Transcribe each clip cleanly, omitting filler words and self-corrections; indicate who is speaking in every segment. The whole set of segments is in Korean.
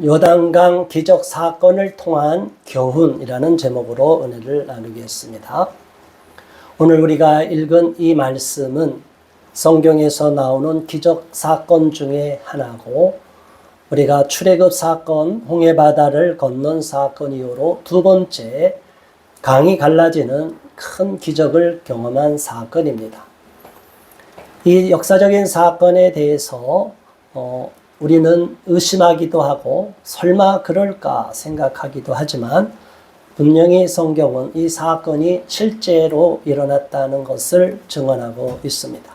Speaker 1: 요단강 기적 사건을 통한 교훈이라는 제목으로 은혜를 나누겠습니다. 오늘 우리가 읽은 이 말씀은 성경에서 나오는 기적 사건 중에 하나고, 우리가 출애굽 사건, 홍해바다를 건넌 사건 이후로 두 번째 강이 갈라지는 큰 기적을 경험한 사건입니다. 이 역사적인 사건에 대해서 우리는 의심하기도 하고 설마 그럴까 생각하기도 하지만, 분명히 성경은 이 사건이 실제로 일어났다는 것을 증언하고 있습니다.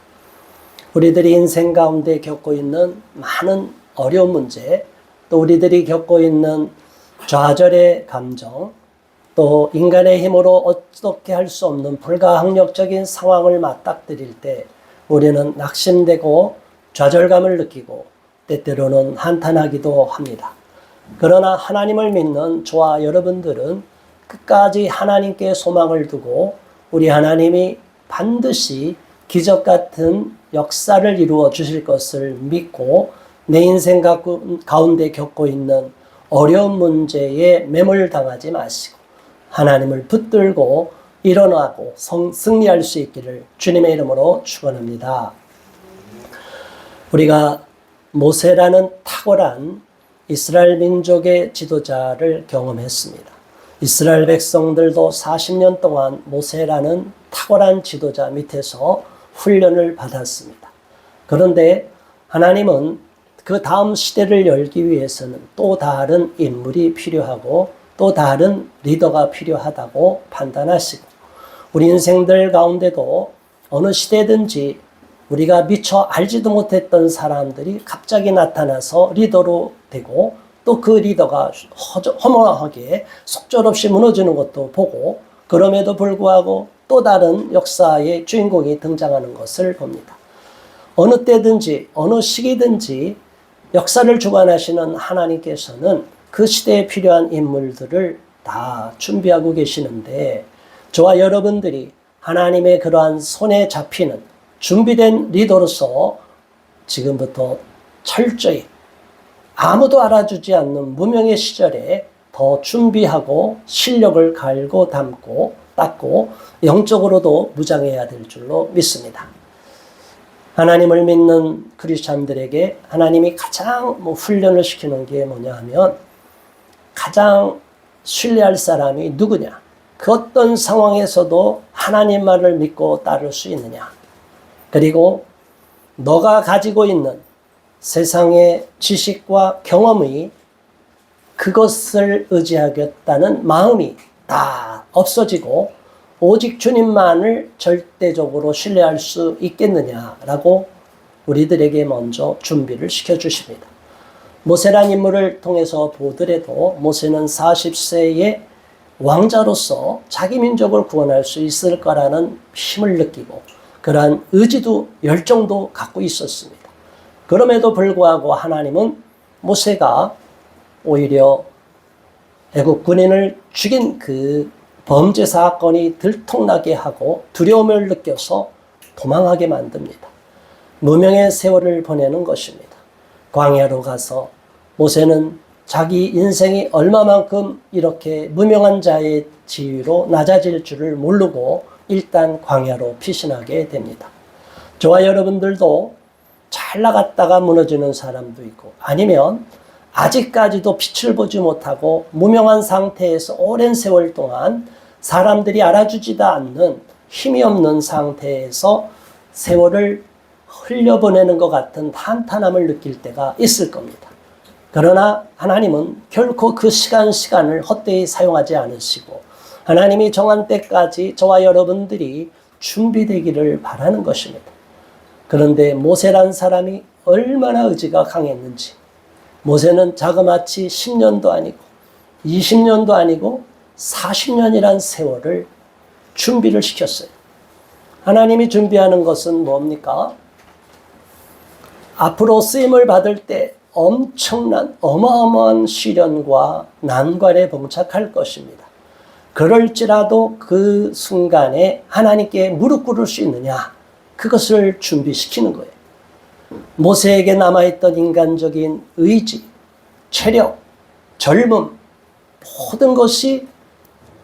Speaker 1: 우리들이 인생 가운데 겪고 있는 많은 어려운 문제, 또 우리들이 겪고 있는 좌절의 감정, 또 인간의 힘으로 어떻게 할 수 없는 불가항력적인 상황을 맞닥뜨릴 때 우리는 낙심되고 좌절감을 느끼고 때때로는 한탄하기도 합니다. 그러나 하나님을 믿는 저와 여러분들은 끝까지 하나님께 소망을 두고 우리 하나님이 반드시 기적 같은 역사를 이루어 주실 것을 믿고, 내 인생 가운데 겪고 있는 어려운 문제에 매몰당하지 마시고 하나님을 붙들고 일어나고 승리할 수 있기를 주님의 이름으로 축원합니다. 우리가 모세라는 탁월한 이스라엘 민족의 지도자를 경험했습니다. 이스라엘 백성들도 40년 동안 모세라는 탁월한 지도자 밑에서 훈련을 받았습니다. 그런데 하나님은 그 다음 시대를 열기 위해서는 또 다른 인물이 필요하고 또 다른 리더가 필요하다고 판단하시고, 우리 인생들 가운데도 어느 시대든지 우리가 미처 알지도 못했던 사람들이 갑자기 나타나서 리더로 되고, 또 그 리더가 허무하게 속절없이 무너지는 것도 보고, 그럼에도 불구하고 또 다른 역사의 주인공이 등장하는 것을 봅니다. 어느 때든지 어느 시기든지 역사를 주관하시는 하나님께서는 그 시대에 필요한 인물들을 다 준비하고 계시는데, 저와 여러분들이 하나님의 그러한 손에 잡히는 준비된 리더로서 지금부터 철저히 아무도 알아주지 않는 무명의 시절에 더 준비하고 실력을 갈고 닦고 영적으로도 무장해야 될 줄로 믿습니다. 하나님을 믿는 크리스찬들에게 하나님이 가장 훈련을 시키는 게 뭐냐 하면, 가장 신뢰할 사람이 누구냐, 그 어떤 상황에서도 하나님 말을 믿고 따를 수 있느냐, 그리고 너가 가지고 있는 세상의 지식과 경험이 그것을 의지하겠다는 마음이 다 없어지고 오직 주님만을 절대적으로 신뢰할 수 있겠느냐라고 우리들에게 먼저 준비를 시켜주십니다. 모세란 인물을 통해서 보더라도 모세는 40세의 왕자로서 자기 민족을 구원할 수 있을 거라는 힘을 느끼고 그러한 의지도 열정도 갖고 있었습니다. 그럼에도 불구하고 하나님은 모세가 오히려 애국 군인을 죽인 그 범죄 사건이 들통나게 하고 두려움을 느껴서 도망하게 만듭니다. 무명의 세월을 보내는 것입니다. 광야로 가서 모세는 자기 인생이 얼마만큼 이렇게 무명한 자의 지위로 낮아질 줄을 모르고 일단 광야로 피신하게 됩니다. 저와 여러분들도 잘 나갔다가 무너지는 사람도 있고, 아니면 아직까지도 빛을 보지 못하고 무명한 상태에서 오랜 세월 동안 사람들이 알아주지도 않는 힘이 없는 상태에서 세월을 흘려보내는 것 같은 한탄함을 느낄 때가 있을 겁니다. 그러나 하나님은 결코 그 시간을 헛되이 사용하지 않으시고, 하나님이 정한 때까지 저와 여러분들이 준비되기를 바라는 것입니다. 그런데 모세란 사람이 얼마나 의지가 강했는지, 모세는 자그마치 10년도 아니고 20년도 아니고 40년이란 세월을 준비를 시켰어요. 하나님이 준비하는 것은 뭡니까? 앞으로 쓰임을 받을 때 엄청난 어마어마한 시련과 난관에 봉착할 것입니다. 그럴지라도 그 순간에 하나님께 무릎 꿇을 수 있느냐, 그것을 준비시키는 거예요. 모세에게 남아있던 인간적인 의지, 체력, 젊음, 모든 것이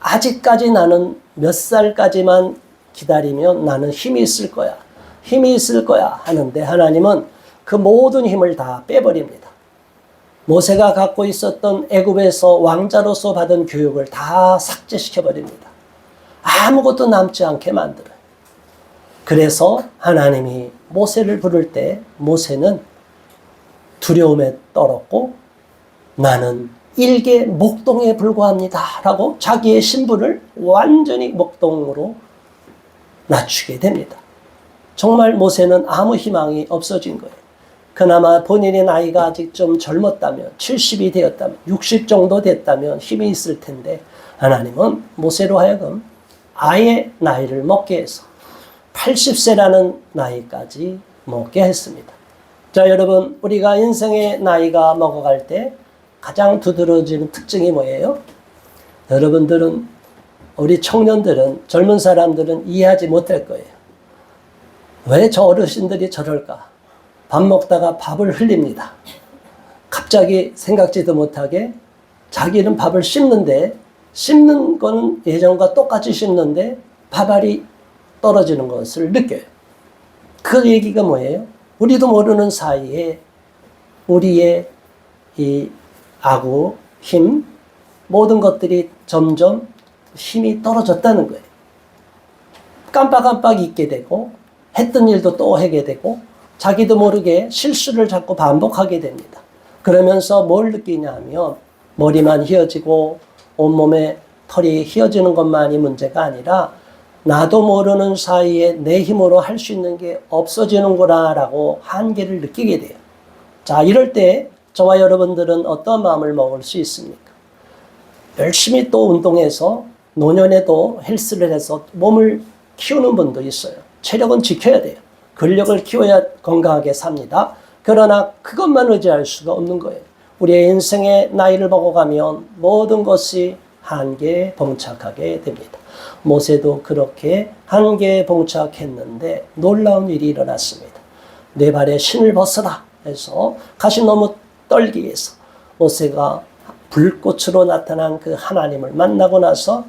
Speaker 1: 아직까지 나는 몇 살까지만 기다리면 나는 힘이 있을 거야. 힘이 있을 거야 하는데 하나님은 그 모든 힘을 다 빼버립니다. 모세가 갖고 있었던 애굽에서 왕자로서 받은 교육을 다 삭제시켜버립니다. 아무것도 남지 않게 만들어요. 그래서 하나님이 모세를 부를 때 모세는 두려움에 떨었고 나는 일개 목동에 불과합니다 라고 자기의 신분을 완전히 목동으로 낮추게 됩니다. 정말 모세는 아무 희망이 없어진 거예요. 그나마 본인의 나이가 아직 좀 젊었다면 70이 되었다면 60 정도 됐다면 힘이 있을 텐데 하나님은 모세로 하여금 아예 나이를 먹게 해서 80세라는 나이까지 먹게 했습니다. 자, 여러분, 우리가 인생의 나이가 먹어갈 때 가장 두드러지는 특징이 뭐예요? 여러분들은, 우리 청년들은, 젊은 사람들은 이해하지 못할 거예요. 왜 저 어르신들이 저럴까? 밥 먹다가 밥을 흘립니다. 갑자기 생각지도 못하게 자기는 밥을 씹는데, 씹는 건 예전과 똑같이 씹는데 밥알이 떨어지는 것을 느껴요. 그 얘기가 뭐예요? 우리도 모르는 사이에 우리의 이 아구, 힘, 모든 것들이 점점 힘이 떨어졌다는 거예요. 깜빡깜빡 잊게 되고 했던 일도 또 하게 되고 자기도 모르게 실수를 자꾸 반복하게 됩니다. 그러면서 뭘 느끼냐 하면 머리만 휘어지고 온몸에 털이 휘어지는 것만이 문제가 아니라 나도 모르는 사이에 내 힘으로 할 수 있는 게 없어지는구나 라고 한계를 느끼게 돼요. 자, 이럴 때 저와 여러분들은 어떤 마음을 먹을 수 있습니까? 열심히 또 운동해서 노년에도 헬스를 해서 몸을 키우는 분도 있어요. 체력은 지켜야 돼요. 근력을 키워야 건강하게 삽니다. 그러나 그것만 의지할 수가 없는 거예요. 우리의 인생의 나이를 먹어가면 모든 것이 한계에 봉착하게 됩니다. 모세도 그렇게 한계에 봉착했는데 놀라운 일이 일어났습니다. 내 발에 신을 벗어라 해서 가시 너무 떨기 위해서 모세가 불꽃으로 나타난 그 하나님을 만나고 나서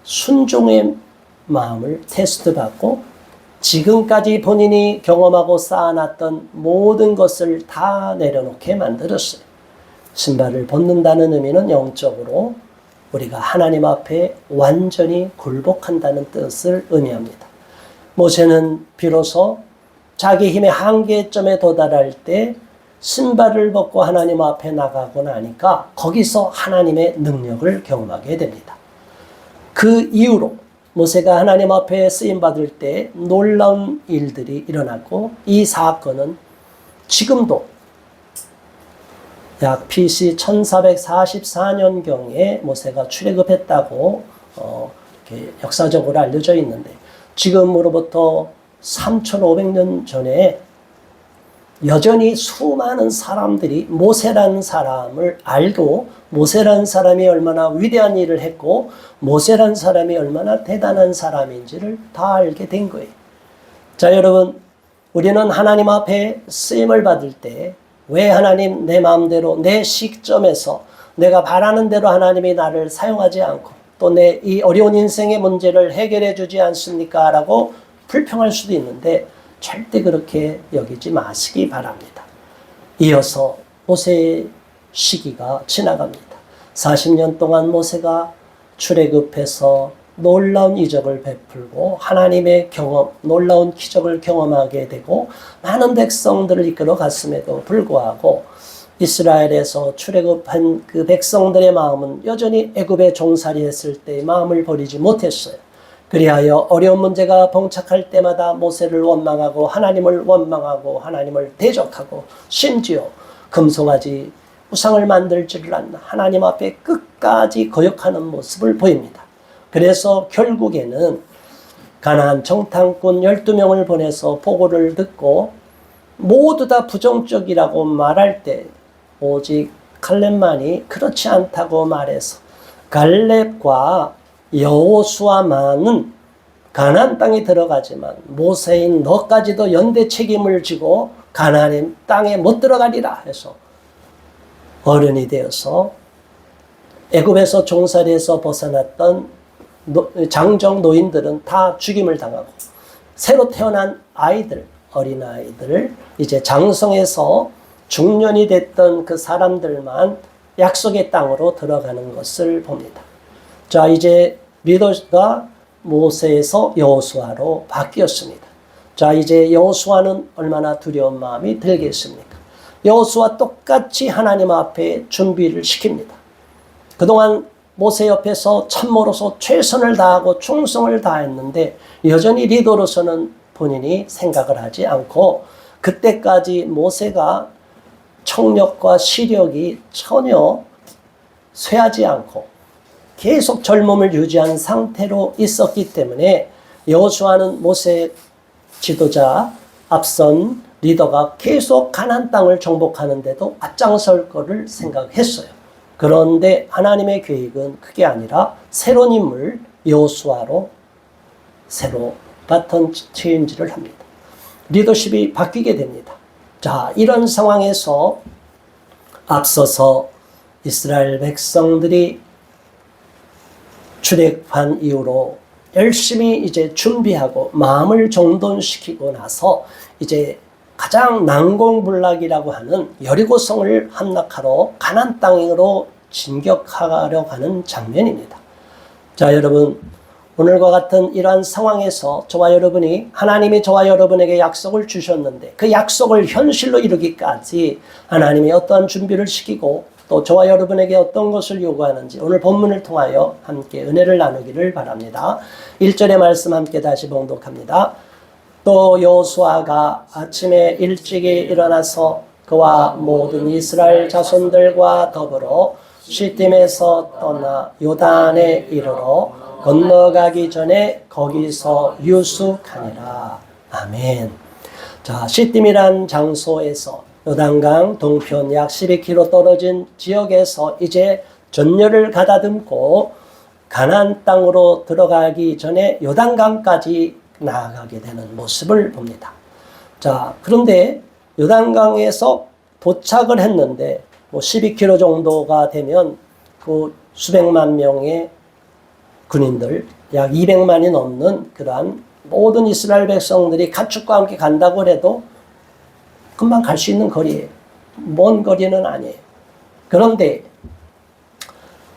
Speaker 1: 순종의 마음을 테스트받고 지금까지 본인이 경험하고 쌓아놨던 모든 것을 다 내려놓게 만들었어요. 신발을 벗는다는 의미는 영적으로 우리가 하나님 앞에 완전히 굴복한다는 뜻을 의미합니다. 모세는 비로소 자기 힘의 한계점에 도달할 때 신발을 벗고 하나님 앞에 나가고 나니까 거기서 하나님의 능력을 경험하게 됩니다. 그 이후로 모세가 하나님 앞에 쓰임받을 때 놀라운 일들이 일어났고 이 사건은 지금도 약 BC 1444년경에 모세가 출애굽했다고 이렇게 역사적으로 알려져 있는데 지금으로부터 3500년 전에 여전히 수많은 사람들이 모세라는 사람을 알고 모세라는 사람이 얼마나 위대한 일을 했고 모세라는 사람이 얼마나 대단한 사람인지를 다 알게 된 거예요. 자, 여러분, 우리는 하나님 앞에 쓰임을 받을 때 왜 하나님 내 마음대로 내 시점에서 내가 바라는 대로 하나님이 나를 사용하지 않고 또 내 이 어려운 인생의 문제를 해결해 주지 않습니까? 라고 불평할 수도 있는데 절대 그렇게 여기지 마시기 바랍니다. 이어서 모세의 시기가 지나갑니다. 40년 동안 모세가 출애굽해서 놀라운 이적을 베풀고 하나님의 경험, 놀라운 기적을 경험하게 되고 많은 백성들을 이끌어 갔음에도 불구하고 이스라엘에서 출애굽한 그 백성들의 마음은 여전히 애굽에 종살이 했을 때의 마음을 버리지 못했어요. 그리하여 어려운 문제가 봉착할 때마다 모세를 원망하고 하나님을 원망하고 하나님을 대적하고 심지어 금송아지 우상을 만들지를 않나 하나님 앞에 끝까지 거역하는 모습을 보입니다. 그래서 결국에는 가나안 정탐꾼 12명을 보내서 보고를 듣고 모두 다 부정적이라고 말할 때 오직 갈렙만이 그렇지 않다고 말해서 갈렙과 여호수아만은 가나안 땅에 들어가지만 모세인 너까지도 연대 책임을 지고 가나안 땅에 못 들어가리라 해서 어른이 되어서 애굽에서 종살이에서 벗어났던 장정 노인들은 다 죽임을 당하고 새로 태어난 아이들, 어린아이들, 이제 장성해서 중년이 됐던 그 사람들만 약속의 땅으로 들어가는 것을 봅니다. 자, 이제 리더가 모세에서 여호수아로 바뀌었습니다. 자, 이제 여호수아는 얼마나 두려운 마음이 들겠습니까? 여호수아 똑같이 하나님 앞에 준비를 시킵니다. 그동안 모세 옆에서 참모로서 최선을 다하고 충성을 다했는데 여전히 리더로서는 본인이 생각을 하지 않고 그때까지 모세가 청력과 시력이 전혀 쇠하지 않고 계속 젊음을 유지한 상태로 있었기 때문에 여호수아는 모세 지도자 앞선 리더가 계속 가나안 땅을 정복하는데도 앞장설 거를 생각했어요. 그런데 하나님의 계획은 그게 아니라 새로운 인물 여호수아로 새로 바톤 체인지를 합니다. 리더십이 바뀌게 됩니다. 자, 이런 상황에서 앞서서 이스라엘 백성들이 출애굽한 이후로 열심히 이제 준비하고 마음을 정돈시키고 나서 이제 가장 난공불락이라고 하는 여리고성을 함락하러 가나안 땅으로 진격하려 가는 장면입니다. 자, 여러분, 오늘과 같은 이러한 상황에서 저와 여러분이 하나님이 저와 여러분에게 약속을 주셨는데 그 약속을 현실로 이루기까지 하나님이 어떠한 준비를 시키고 또 저와 여러분에게 어떤 것을 요구하는지 오늘 본문을 통하여 함께 은혜를 나누기를 바랍니다. 1절의 말씀 함께 다시 봉독합니다. 또 여호수아가 아침에 일찍이 일어나서 그와 모든 이스라엘 자손들과 더불어 시팀에서 떠나 요단에 이르러 건너가기 전에 거기서 유숙하니라. 아멘. 자, 시팀이란 장소에서 요단강 동편 약 12km 떨어진 지역에서 이제 전열을 가다듬고 가나안 땅으로 들어가기 전에 요단강까지 나아가게 되는 모습을 봅니다. 자, 그런데 요단강에서 도착을 했는데 12km 정도가 되면 그 수백만 명의 군인들, 약 200만이 넘는 그러한 모든 이스라엘 백성들이 가축과 함께 간다고 해도 금방 갈 수 있는 거리예요. 먼 거리는 아니에요. 그런데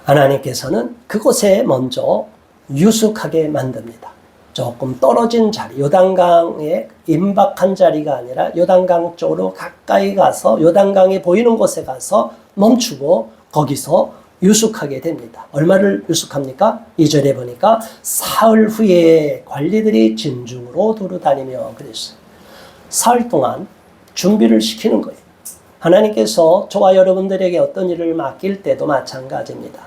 Speaker 1: 하나님께서는 그곳에 먼저 유숙하게 만듭니다. 조금 떨어진 자리, 요단강에 임박한 자리가 아니라 요단강 쪽으로 가까이 가서 요단강이 보이는 곳에 가서 멈추고 거기서 유숙하게 됩니다. 얼마를 유숙합니까? 2절에 보니까 사흘 후에 관리들이 진중으로 두루다니며 그랬어요. 사흘 동안 준비를 시키는 거예요. 하나님께서 저와 여러분들에게 어떤 일을 맡길 때도 마찬가지입니다.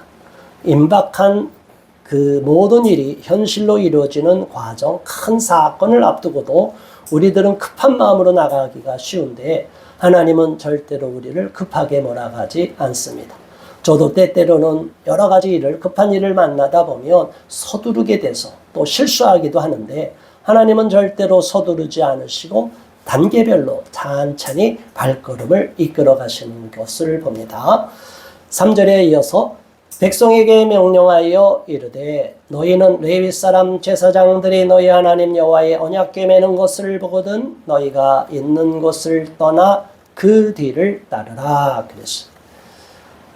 Speaker 1: 임박한 그 모든 일이 현실로 이루어지는 과정, 큰 사건을 앞두고도 우리들은 급한 마음으로 나가기가 쉬운데 하나님은 절대로 우리를 급하게 몰아가지 않습니다. 저도 때때로는 여러 가지 일을, 급한 일을 만나다 보면 서두르게 돼서 또 실수하기도 하는데 하나님은 절대로 서두르지 않으시고 단계별로 찬찬히 발걸음을 이끌어 가시는 것을 봅니다. 3절에 이어서 백성에게 명령하여 이르되 너희는 레위 사람 제사장들이 너희 하나님 여호와의 언약궤 매는 것을 보거든 너희가 있는 곳을 떠나 그 뒤를 따르라 그랬어요.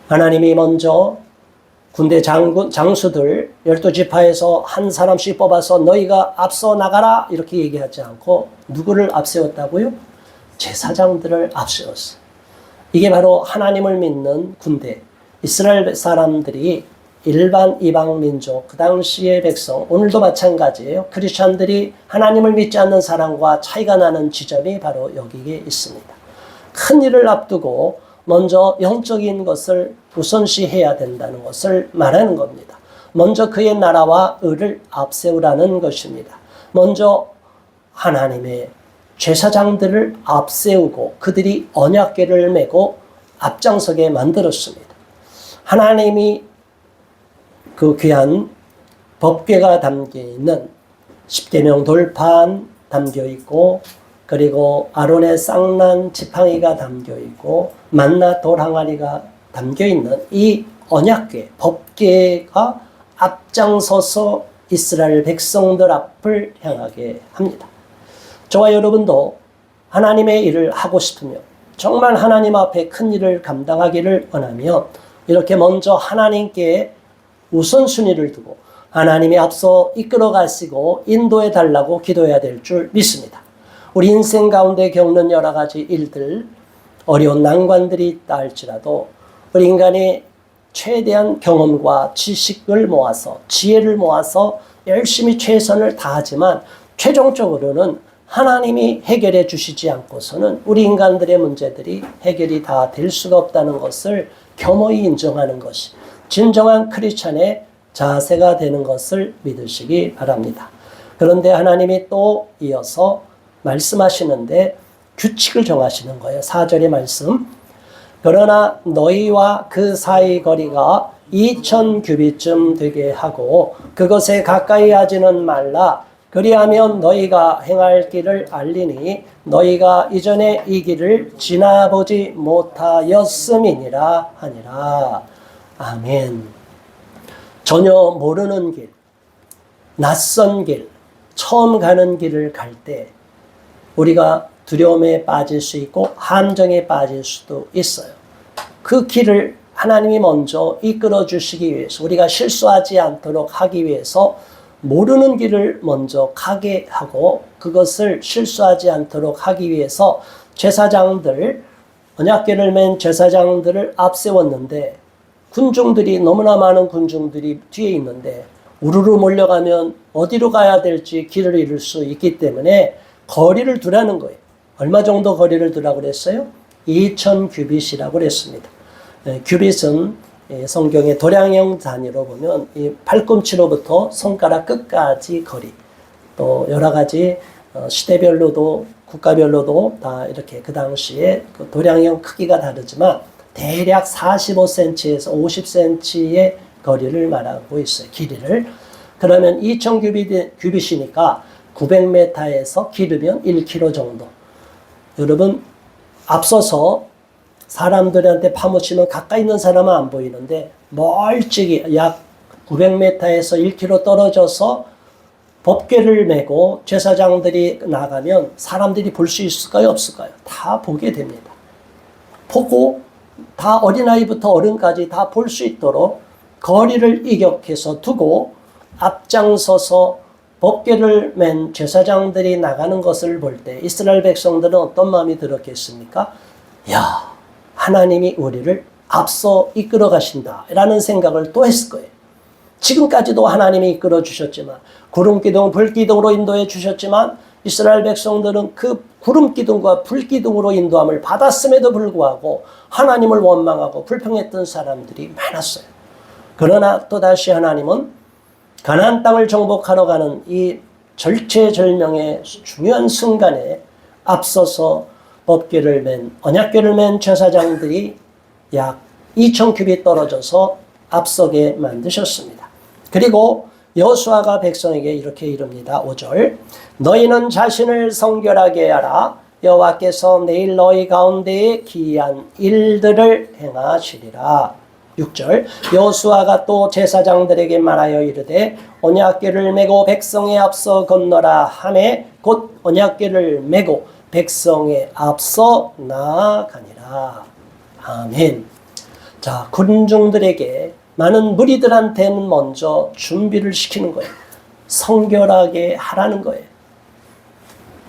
Speaker 1: 하나님이 먼저 군대 장수들 12지파에서 한 사람씩 뽑아서 너희가 앞서 나가라 이렇게 얘기하지 않고 누구를 앞세웠다고요? 제사장들을 앞세웠어요. 이게 바로 하나님을 믿는 군대, 이스라엘 사람들이 일반 이방 민족, 그 당시의 백성, 오늘도 마찬가지예요. 크리스찬들이 하나님을 믿지 않는 사람과 차이가 나는 지점이 바로 여기에 있습니다. 큰 일을 앞두고 먼저 영적인 것을 우선시해야 된다는 것을 말하는 겁니다. 먼저 그의 나라와 의를 앞세우라는 것입니다. 먼저 하나님의 제사장들을 앞세우고 그들이 언약궤를 메고 앞장서게 만들었습니다. 하나님이 그 귀한 법궤가 담겨있는 십계명 돌판 담겨있고 그리고 아론의 쌍난 지팡이가 담겨있고 만나 돌 항아리가 담겨있는 이 언약궤, 법궤가 앞장서서 이스라엘 백성들 앞을 향하게 합니다. 저와 여러분도 하나님의 일을 하고 싶으면, 정말 하나님 앞에 큰 일을 감당하기를 원하면 이렇게 먼저 하나님께 우선순위를 두고 하나님이 앞서 이끌어 가시고 인도해 달라고 기도해야 될 줄 믿습니다. 우리 인생 가운데 겪는 여러 가지 일들, 어려운 난관들이 있다 할지라도 우리 인간이 최대한 경험과 지식을 모아서, 지혜를 모아서 열심히 최선을 다하지만 최종적으로는 하나님이 해결해 주시지 않고서는 우리 인간들의 문제들이 해결이 다 될 수가 없다는 것을 겸허히 인정하는 것이 진정한 크리스찬의 자세가 되는 것을 믿으시기 바랍니다. 그런데 하나님이 또 이어서 말씀하시는데 규칙을 정하시는 거예요. 4절의 말씀. 그러나 너희와 그 사이 거리가 2000규빗쯤 되게 하고 그것에 가까이 하지는 말라. 그리하면 너희가 행할 길을 알리니 너희가 이전에 이 길을 지나보지 못하였음이니라 하니라. 아멘. 전혀 모르는 길, 낯선 길, 처음 가는 길을 갈 때 우리가 두려움에 빠질 수 있고 함정에 빠질 수도 있어요. 그 길을 하나님이 먼저 이끌어 주시기 위해서, 우리가 실수하지 않도록 하기 위해서 모르는 길을 먼저 가게 하고 그것을 실수하지 않도록 하기 위해서 제사장들, 언약궤를 맨 제사장들을 앞세웠는데 군중들이, 너무나 많은 군중들이 뒤에 있는데 우르르 몰려가면 어디로 가야 될지 길을 잃을 수 있기 때문에 거리를 두라는 거예요. 얼마 정도 거리를 두라고 그랬어요? 2000규빗이라고 그랬습니다. 규빗은 성경의 도량형 단위로 보면 이 팔꿈치로부터 손가락 끝까지 거리, 또 여러 가지 시대별로도 국가별로도 다 이렇게 그 당시에 그 도량형 크기가 다르지만 대략 45cm에서 50cm의 거리를 말하고 있어요. 길이를. 그러면 2000규빗이니까 900m에서 길으면 1km 정도. 여러분, 앞서서 사람들한테 파묻히면 가까이 있는 사람은 안 보이는데 멀찍이 약 900m에서 1km 떨어져서 법궤를 메고 제사장들이 나가면 사람들이 볼 수 있을까요? 없을까요? 다 보게 됩니다. 보고 다 어린아이부터 어른까지 다 볼 수 있도록 거리를 이격해서 두고 앞장서서 법궤를 맨 제사장들이 나가는 것을 볼 때 이스라엘 백성들은 어떤 마음이 들었겠습니까? 야, 하나님이 우리를 앞서 이끌어 가신다 라는 생각을 또 했을 거예요. 지금까지도 하나님이 이끌어 주셨지만, 구름기둥, 불기둥으로 인도해 주셨지만 이스라엘 백성들은 그 구름기둥과 불기둥으로 인도함을 받았음에도 불구하고 하나님을 원망하고 불평했던 사람들이 많았어요. 그러나 또다시 하나님은 가나안 땅을 정복하러 가는 이 절체절명의 중요한 순간에 앞서서 법궤를 맨, 언약궤를 맨 제사장들이 약 2000규빗 떨어져서 앞서게 만드셨습니다. 그리고 여호수아가 백성에게 이렇게 이릅니다. 5절. 너희는 자신을 성결하게 하라. 여호와께서 내일 너희 가운데에 기이한 일들을 행하시리라. 6절. 여호수아가 또 제사장들에게 말하여 이르되 언약궤를 메고 백성에 앞서 건너라 하매 곧 언약궤를 메고 백성에 앞서 나아가니라. 아멘. 자, 군중들에게, 많은 무리들한테는 먼저 준비를 시키는 거예요. 성결하게 하라는 거예요.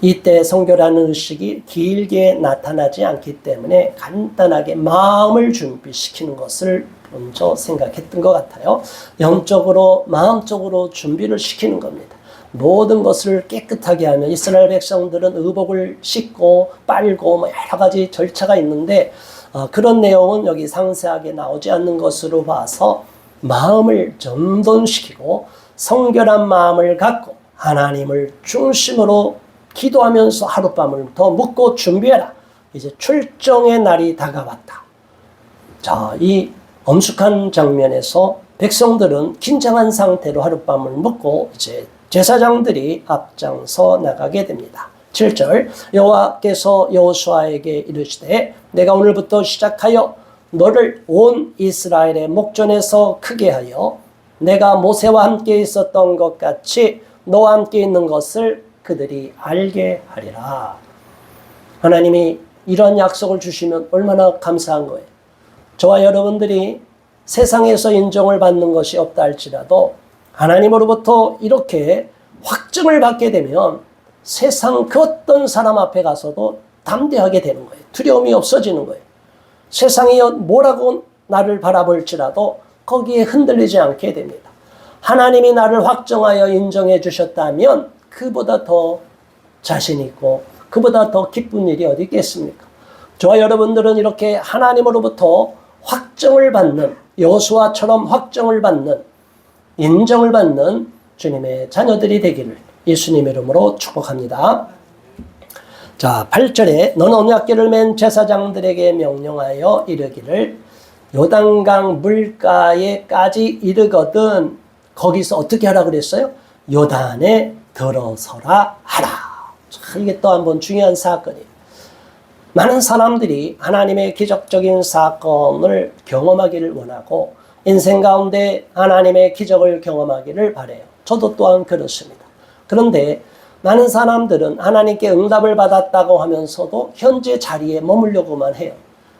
Speaker 1: 이때 성결하는 의식이 길게 나타나지 않기 때문에 간단하게 마음을 준비시키는 것을 먼저 생각했던 것 같아요. 영적으로, 마음적으로 준비를 시키는 겁니다. 모든 것을 깨끗하게 하면, 이스라엘 백성들은 의복을 씻고 빨고 뭐 여러 가지 절차가 있는데 그런 내용은 여기 상세하게 나오지 않는 것으로 봐서 마음을 정돈시키고 성결한 마음을 갖고 하나님을 중심으로 기도하면서 하룻밤을 더 묵고 준비해라. 이제 출정의 날이 다가왔다. 자, 이 엄숙한 장면에서 백성들은 긴장한 상태로 하룻밤을 묵고 이제 제사장들이 앞장서 나가게 됩니다. 7절. 여호와께서 여호수아에게 이르시되 내가 오늘부터 시작하여 너를 온 이스라엘의 목전에서 크게 하여 내가 모세와 함께 있었던 것 같이 너와 함께 있는 것을 그들이 알게 하리라. 하나님이 이런 약속을 주시면 얼마나 감사한 거예요. 저와 여러분들이 세상에서 인정을 받는 것이 없다 할지라도 하나님으로부터 이렇게 확증을 받게 되면 세상 그 어떤 사람 앞에 가서도 담대하게 되는 거예요. 두려움이 없어지는 거예요. 세상이 뭐라고 나를 바라볼지라도 거기에 흔들리지 않게 됩니다. 하나님이 나를 확정하여 인정해 주셨다면 그보다 더 자신 있고 그보다 더 기쁜 일이 어디 있겠습니까? 저와 여러분들은 이렇게 하나님으로부터 확정을 받는, 여호수아처럼 확정을 받는, 인정을 받는 주님의 자녀들이 되기를 예수님 이름으로 축복합니다. 자, 8절에 너는 언약궤를 맨 제사장들에게 명령하여 이르기를 요단강 물가에까지 이르거든 거기서 어떻게 하라 그랬어요? 요단에 들어서라 하라. 자, 이게 또 한번 중요한 사건이에요. 많은 사람들이 하나님의 기적적인 사건을 경험하기를 원하고 인생 가운데 하나님의 기적을 경험하기를 바라요. 저도 또한 그렇습니다. 그런데 많은 사람들은 하나님께 응답을 받았다고 하면서도 현재 자리에 머물려고만 해요.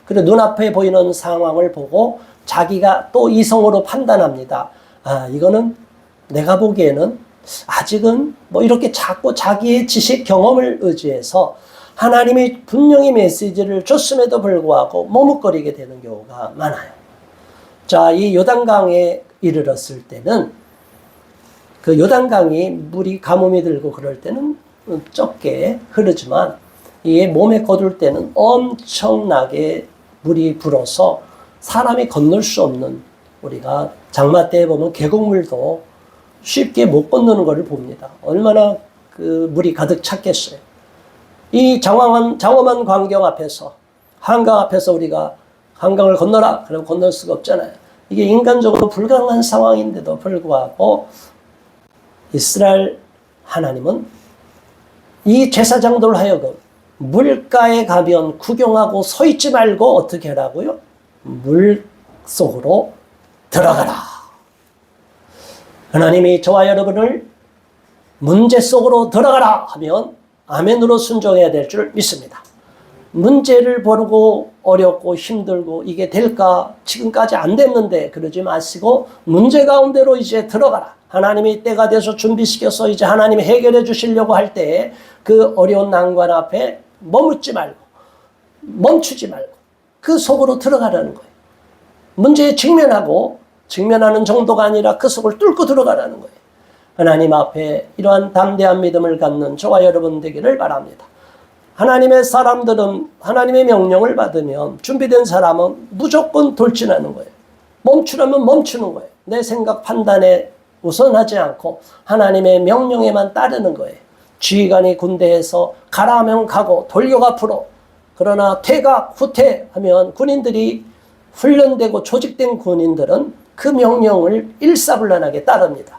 Speaker 1: 그리고 눈앞에 보이는 상황을 보고 자기가 또 이성으로 판단합니다. 아, 이거는 내가 보기에는 아직은 뭐 이렇게 자꾸 자기의 지식 경험을 의지해서 하나님이 분명히 메시지를 줬음에도 불구하고 머뭇거리게 되는 경우가 많아요. 자, 이 요단강에 이르렀을 때는 그 요단강이 물이 가뭄이 들고 그럴 때는 적게 흐르지만 이 몸에 거둘 때는 엄청나게 물이 불어서 사람이 건널 수 없는, 우리가 장마 때에 보면 계곡물도 쉽게 못 건너는 것을 봅니다. 얼마나 그 물이 가득 찼겠어요. 이 장엄한 광경 앞에서, 한강 앞에서 우리가 한강을 건너라 그러면 건널 수가 없잖아요. 이게 인간적으로 불가능한 상황인데도 불구하고 이스라엘 하나님은 이 제사장들 하여금 물가에 가면 구경하고 서 있지 말고 어떻게 하라고요? 물 속으로 들어가라. 하나님이 저와 여러분을 문제 속으로 들어가라 하면 아멘으로 순종해야 될 줄 믿습니다. 문제를 보고 어렵고 힘들고 이게 될까? 지금까지 안 됐는데 그러지 마시고 문제 가운데로 이제 들어가라. 하나님이 때가 돼서 준비시켜서 이제 하나님이 해결해 주시려고 할 때 그 어려운 난관 앞에 머묻지 말고 멈추지 말고 그 속으로 들어가라는 거예요. 문제에 직면하는 정도가 아니라 그 속을 뚫고 들어가라는 거예요. 하나님 앞에 이러한 담대한 믿음을 갖는 저와 여러분 되기를 바랍니다. 하나님의 사람들은 하나님의 명령을 받으면 준비된 사람은 무조건 돌진하는 거예요. 멈추라면 멈추는 거예요. 내 생각 판단에 우선하지 않고 하나님의 명령에만 따르는 거예요. 지휘관이 군대에서 가라 하면 가고 돌격 앞으로, 그러나 퇴각 후퇴하면 군인들이 훈련되고 조직된 군인들은 그 명령을 일사불란하게 따릅니다.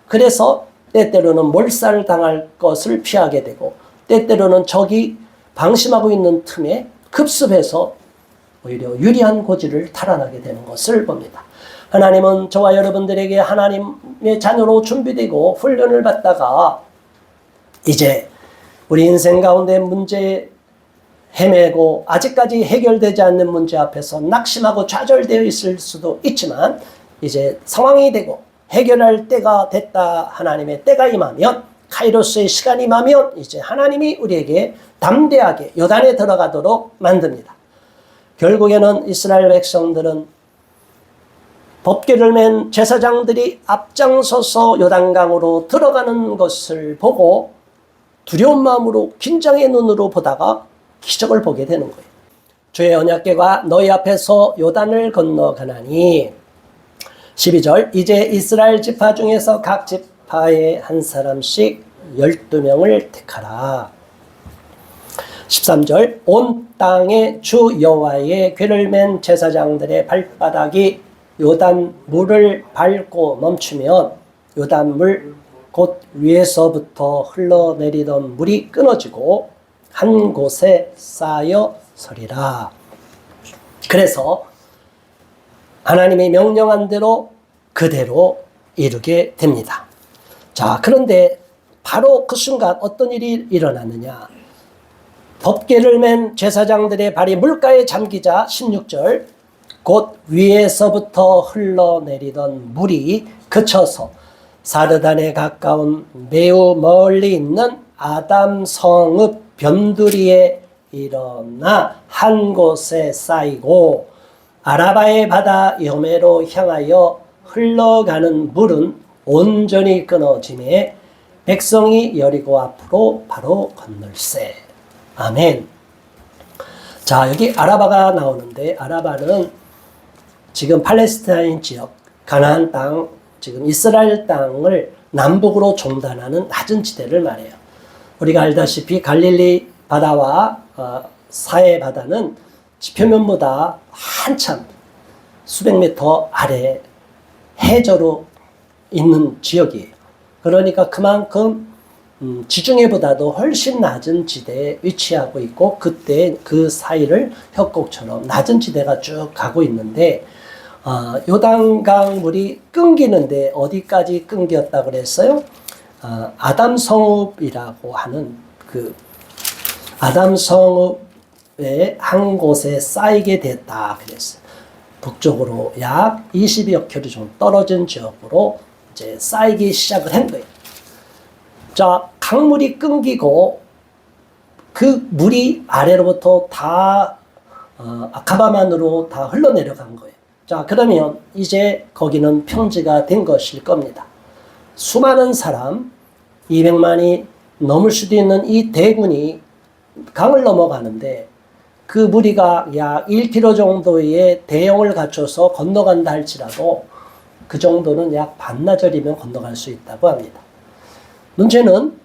Speaker 1: 그래서 때때로는 몰살당할 것을 피하게 되고 때때로는 적이 방심하고 있는 틈에 급습해서 오히려 유리한 고지를 탈환하게 되는 것을 봅니다. 하나님은 저와 여러분들에게 하나님의 자녀로 준비되고 훈련을 받다가 이제 우리 인생 가운데 문제 헤매고 아직까지 해결되지 않는 문제 앞에서 낙심하고 좌절되어 있을 수도 있지만 이제 상황이 되고 해결할 때가 됐다, 하나님의 때가 임하면, 카이로스의 시간이 임하면 이제 하나님이 우리에게 담대하게 요단에 들어가도록 만듭니다. 결국에는 이스라엘 백성들은 법궤를 맨 제사장들이 앞장서서 요단강으로 들어가는 것을 보고 두려운 마음으로 긴장의 눈으로 보다가 기적을 보게 되는 거예요. 주의 언약궤가 너희 앞에서 요단을 건너가나니 12절 이제 이스라엘 지파 중에서 각 지파에 한 사람씩 12명을 택하라. 13절 온 땅에 주 여호와의 궤를 맨 제사장들의 발바닥이 요단 물을 밟고 멈추면 요단 물 곧 위에서부터 흘러내리던 물이 끊어지고 한 곳에 쌓여 서리라. 그래서 하나님이 명령한 대로 그대로 이루게 됩니다. 자, 그런데 바로 그 순간 어떤 일이 일어나느냐. 덮개를 맨 제사장들의 발이 물가에 잠기자 16절 곧 위에서부터 흘러내리던 물이 그쳐서 사르단에 가까운 매우 멀리 있는 아담 성읍 변두리에 일어나 한 곳에 쌓이고 아라바의 바다 여매로 향하여 흘러가는 물은 온전히 끊어짐에 백성이 여리고 앞으로 바로 건널세. 아멘. 자, 여기 아라바가 나오는데 아라바는 지금 팔레스타인 지역, 가나안 땅, 지금 이스라엘 땅을 남북으로 종단하는 낮은 지대를 말해요. 우리가 알다시피 갈릴리 바다와 사해 바다는 지표면보다 한참 수백 미터 아래 해저로 있는 지역이에요. 그러니까 그만큼 지중해보다도 훨씬 낮은 지대에 위치하고 있고 그때 그 사이를 협곡처럼 낮은 지대가 쭉 가고 있는데 요단강 물이 끊기는데 어디까지 끊겼다 그랬어요? 아담 성읍이라고 하는 그 아담 성읍의 한 곳에 쌓이게 됐다 그랬어요. 북쪽으로 약 20여 킬로 정도 떨어진 지역으로 이제 쌓이기 시작을 한 거예요. 자, 강물이 끊기고 그 물이 아래로부터 다 아카바만으로 다 흘러내려간 거예요. 자, 그러면 이제 거기는 평지가 된 것일 겁니다. 수많은 사람, 200만이 넘을 수도 있는 이 대군이 강을 넘어가는데 그 무리가 약 1km 정도의 대형을 갖춰서 건너간다 할지라도 그 정도는 약 반나절이면 건너갈 수 있다고 합니다. 문제는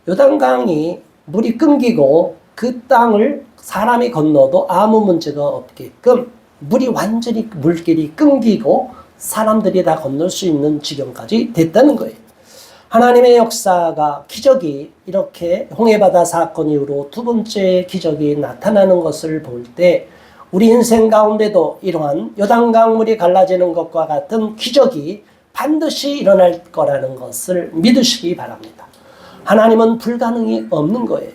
Speaker 1: 요단강이 물이 끊기고 그 땅을 사람이 건너도 아무 문제가 없게끔 물이 완전히 물길이 끊기고 사람들이 다 건널 수 있는 지경까지 됐다는 거예요. 하나님의 역사가 기적이 이렇게 홍해바다 사건 이후로 두 번째 기적이 나타나는 것을 볼 때 우리 인생 가운데도 이러한 요단강물이 갈라지는 것과 같은 기적이 반드시 일어날 거라는 것을 믿으시기 바랍니다. 하나님은 불가능이 없는 거예요.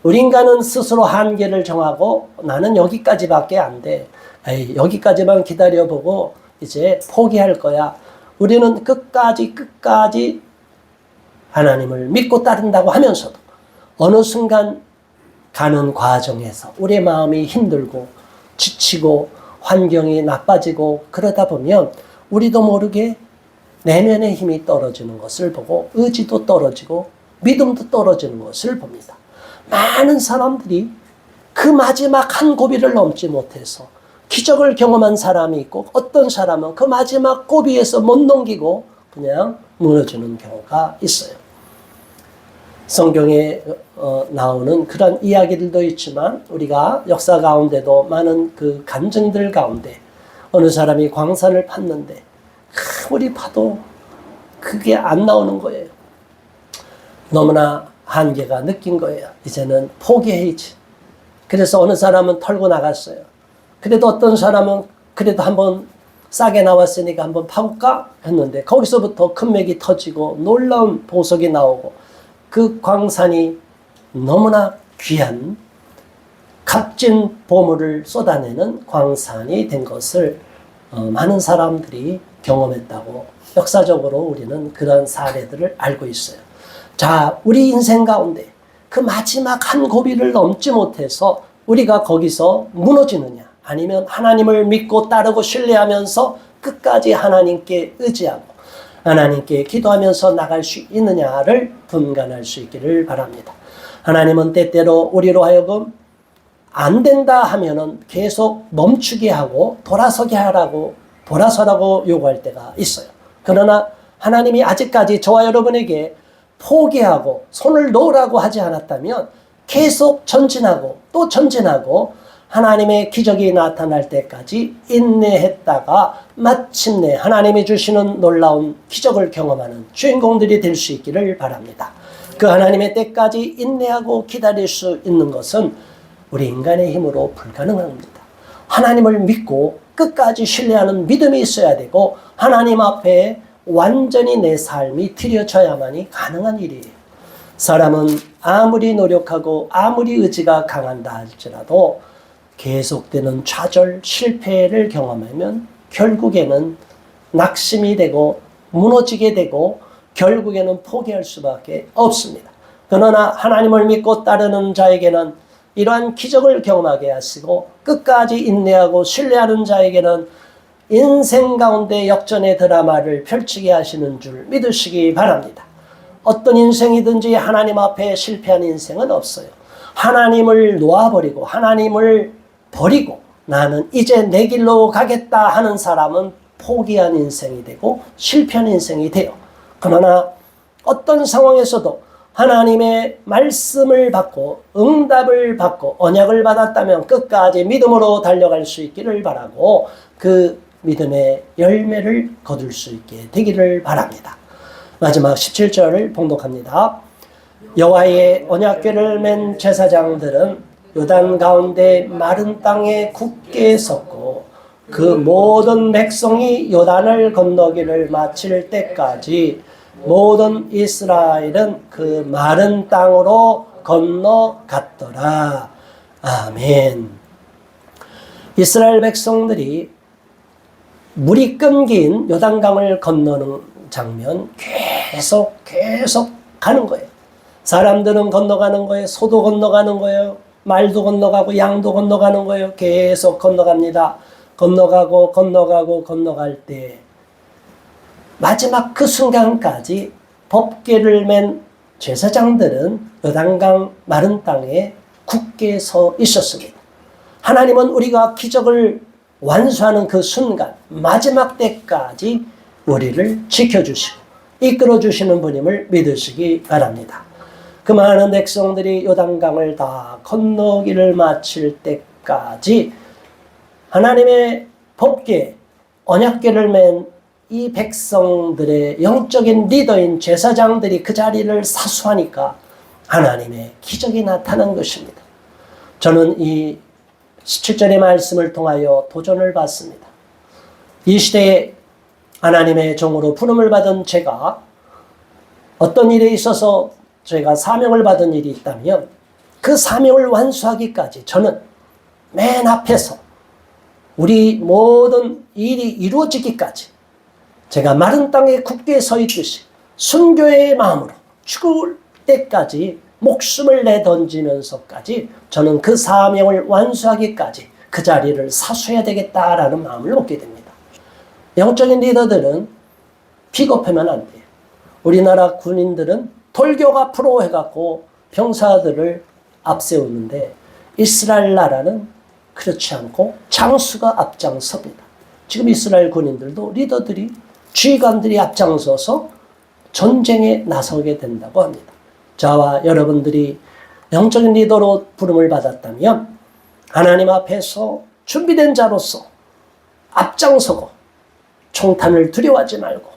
Speaker 1: 우리 인간은 스스로 한계를 정하고 나는 여기까지밖에 안 돼. 에이, 여기까지만 기다려보고 이제 포기할 거야. 우리는 끝까지 하나님을 믿고 따른다고 하면서도 어느 순간 가는 과정에서 우리의 마음이 힘들고 지치고 환경이 나빠지고 그러다 보면 우리도 모르게 내면의 힘이 떨어지는 것을 보고 의지도 떨어지고 믿음도 떨어지는 것을 봅니다. 많은 사람들이 그 마지막 한 고비를 넘지 못해서 기적을 경험한 사람이 있고 어떤 사람은 그 마지막 고비에서 못 넘기고 그냥 무너지는 경우가 있어요. 성경에 나오는 그런 이야기들도 있지만 우리가 역사 가운데도 많은 그 간증들 가운데 어느 사람이 광산을 팠는데 아무리 파도 그게 안 나오는 거예요. 너무나 한계가 느낀 거예요. 이제는 포기해야지. 그래서 어느 사람은 털고 나갔어요. 그래도 어떤 사람은 그래도 한번 싸게 나왔으니까 한번 파볼까 했는데 거기서부터 큰 맥이 터지고 놀라운 보석이 나오고 그 광산이 너무나 귀한 값진 보물을 쏟아내는 광산이 된 것을 많은 사람들이 경험했다고 역사적으로 우리는 그런 사례들을 알고 있어요. 자, 우리 인생 가운데 그 마지막 한 고비를 넘지 못해서 우리가 거기서 무너지느냐 아니면 하나님을 믿고 따르고 신뢰하면서 끝까지 하나님께 의지하고 하나님께 기도하면서 나갈 수 있느냐를 분간할 수 있기를 바랍니다. 하나님은 때때로 우리로 하여금 안 된다 하면은 계속 멈추게 하고 돌아서라고 요구할 때가 있어요. 그러나 하나님이 아직까지 저와 여러분에게 포기하고 손을 놓으라고 하지 않았다면 계속 전진하고 또 전진하고 하나님의 기적이 나타날 때까지 인내했다가 마침내 하나님이 주시는 놀라운 기적을 경험하는 주인공들이 될 수 있기를 바랍니다. 그 하나님의 때까지 인내하고 기다릴 수 있는 것은 우리 인간의 힘으로 불가능합니다. 하나님을 믿고 끝까지 신뢰하는 믿음이 있어야 되고 하나님 앞에 완전히 내 삶이 드려져야만이 가능한 일이에요. 사람은 아무리 노력하고 아무리 의지가 강한다 할지라도 계속되는 좌절, 실패를 경험하면 결국에는 낙심이 되고 무너지게 되고 결국에는 포기할 수밖에 없습니다. 그러나 하나님을 믿고 따르는 자에게는 이러한 기적을 경험하게 하시고 끝까지 인내하고 신뢰하는 자에게는 인생 가운데 역전의 드라마를 펼치게 하시는 줄 믿으시기 바랍니다. 어떤 인생이든지 하나님 앞에 실패한 인생은 없어요. 하나님을 놓아버리고 하나님을 버리고 나는 이제 내 길로 가겠다 하는 사람은 포기한 인생이 되고 실패한 인생이 돼요. 그러나 어떤 상황에서도 하나님의 말씀을 받고 응답을 받고 언약을 받았다면 끝까지 믿음으로 달려갈 수 있기를 바라고 그 믿음의 열매를 거둘 수 있게 되기를 바랍니다. 마지막 17절을 봉독합니다. 여호와의 언약궤를 맨 제사장들은 요단 가운데 마른 땅에 굳게 섰고 그 모든 백성이 요단을 건너기를 마칠 때까지 모든 이스라엘은 그 마른 땅으로 건너갔더라. 아멘. 이스라엘 백성들이 물이 끊긴 요단강을 건너는 장면 계속 가는 거예요. 사람들은 건너가는 거예요. 소도 건너가는 거예요. 말도 건너가고 양도 건너가는 거예요. 계속 건너갑니다. 건너갈 때 마지막 그 순간까지 법궤를 맨 제사장들은 요단강 마른 땅에 굳게 서 있었습니다. 하나님은 우리가 기적을 완수하는 그 순간 마지막 때까지 우리를 지켜주시고 이끌어주시는 분임을 믿으시기 바랍니다. 그 많은 백성들이 요단강을 다 건너기를 마칠 때까지 하나님의 법궤, 언약궤를 맨 이 백성들의 영적인 리더인 제사장들이 그 자리를 사수하니까 하나님의 기적이 나타난 것입니다. 저는 이 17절의 말씀을 통하여 도전을 받습니다. 이 시대에 하나님의 종으로 부름을 받은 제가 어떤 일에 있어서 제가 사명을 받은 일이 있다면 그 사명을 완수하기까지 저는 맨 앞에서 우리 모든 일이 이루어지기까지 제가 마른 땅에 굳게 서 있듯이 순교의 마음으로 죽을 때까지 목숨을 내던지면서까지 저는 그 사명을 완수하기까지 그 자리를 사수해야 되겠다라는 마음을 먹게 됩니다. 영적인 리더들은 비겁하면 안 돼요. 우리나라 군인들은 돌격 앞으로 해갖고 병사들을 앞세우는데 이스라엘 나라는 그렇지 않고 장수가 앞장섭니다. 지금 이스라엘 군인들도 리더들이 지휘관들이 앞장서서 전쟁에 나서게 된다고 합니다. 저와 여러분들이 영적인 리더로 부름을 받았다면 하나님 앞에서 준비된 자로서 앞장서고 총탄을 두려워하지 말고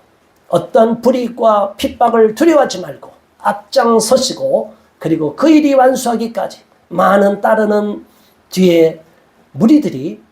Speaker 1: 어떤 불이익과 핍박을 두려워하지 말고 앞장서시고 그리고 그 일이 완수하기까지 많은 따르는 뒤에 무리들이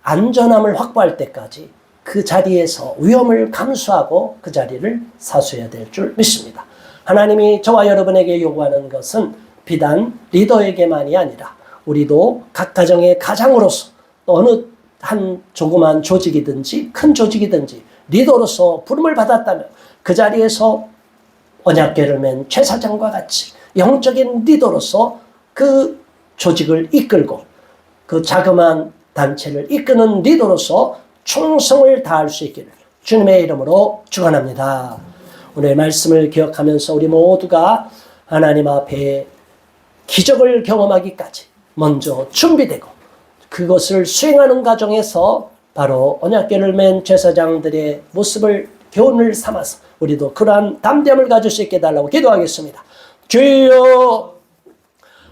Speaker 1: 안전함을 확보할 때까지 그 자리에서 위험을 감수하고 그 자리를 사수해야 될 줄 믿습니다. 하나님이 저와 여러분에게 요구하는 것은 비단 리더에게만이 아니라 우리도 각 가정의 가장으로서 어느 한 조그만 조직이든지 큰 조직이든지 리더로서 부름을 받았다면 그 자리에서 언약궤를 맨 제사장과 같이 영적인 리더로서 그 조직을 이끌고 그 자그마한 단체를 이끄는 리더로서 충성을 다할 수 있기를 주님의 이름으로 축원합니다. 오늘 말씀을 기억하면서 우리 모두가 하나님 앞에 기적을 경험하기까지 먼저 준비되고 그것을 수행하는 과정에서 바로 언약궤를 맨 제사장들의 모습을 교훈을 삼아서 우리도 그러한 담대함을 가질 수 있게 해달라고 기도하겠습니다. 주여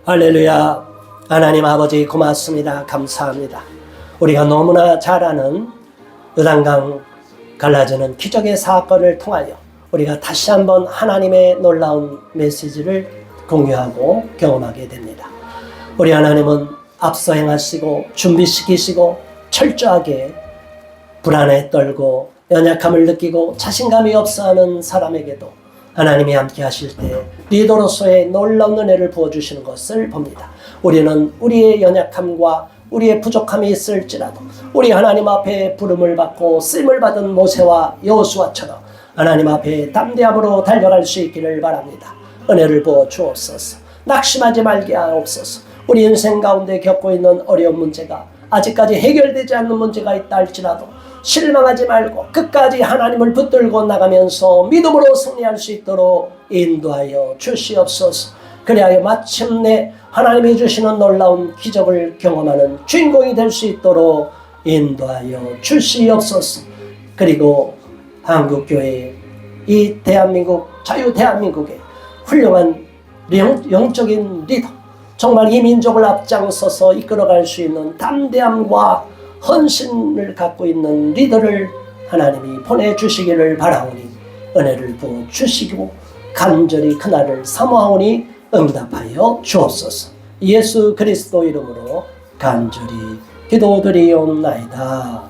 Speaker 1: 할렐루야. 하나님 아버지 고맙습니다. 감사합니다. 우리가 너무나 잘 아는 요단강 갈라지는 기적의 사건을 통하여 우리가 다시 한번 하나님의 놀라운 메시지를 공유하고 경험하게 됩니다. 우리 하나님은 앞서 행하시고 준비시키시고 철저하게 불안에 떨고 연약함을 느끼고 자신감이 없어하는 사람에게도 하나님이 함께 하실 때 리더로서의 놀라운 은혜를 부어주시는 것을 봅니다. 우리는 우리의 연약함과 우리의 부족함이 있을지라도 우리 하나님 앞에 부름을 받고 쓰임을 받은 모세와 여호수아처럼 하나님 앞에 담대함으로 달려갈 수 있기를 바랍니다. 은혜를 부어 주옵소서. 낙심하지 말게 하옵소서. 우리 인생 가운데 겪고 있는 어려운 문제가 아직까지 해결되지 않는 문제가 있다 할지라도 실망하지 말고 끝까지 하나님을 붙들고 나가면서 믿음으로 승리할 수 있도록 인도하여 주시옵소서. 그리하여 마침내 하나님이 주시는 놀라운 기적을 경험하는 주인공이 될 수 있도록 인도하여 주시옵소서. 그리고 한국교회, 이 대한민국, 자유 대한민국의 훌륭한 영적인 리더, 정말 이 민족을 앞장서서 이끌어갈 수 있는 담대함과 헌신을 갖고 있는 리더를 하나님이 보내주시기를 바라오니 은혜를 부어주시고 간절히 그날을 사모하오니 응답하여 주옵소서. 예수 그리스도 이름으로 간절히 기도드리옵나이다.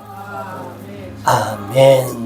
Speaker 1: 아멘.